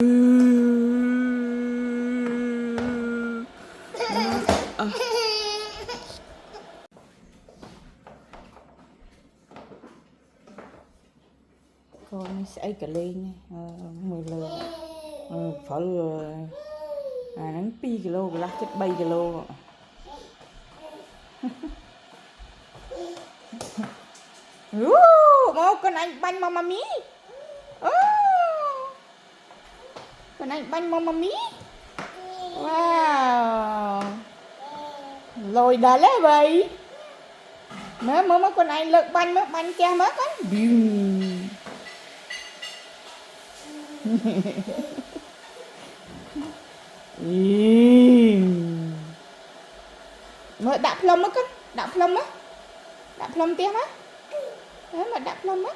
con sẽ cả lên mười lờ phải nắng pi kilo là chất 3 kilo mau con anh banh mama mí con anh banh mama mí wow rồi đã lấy vậy mới con anh lật banh mất banh cha mất á mới đạp lông á con đạp lông tiếp á đấy mà đạp lông á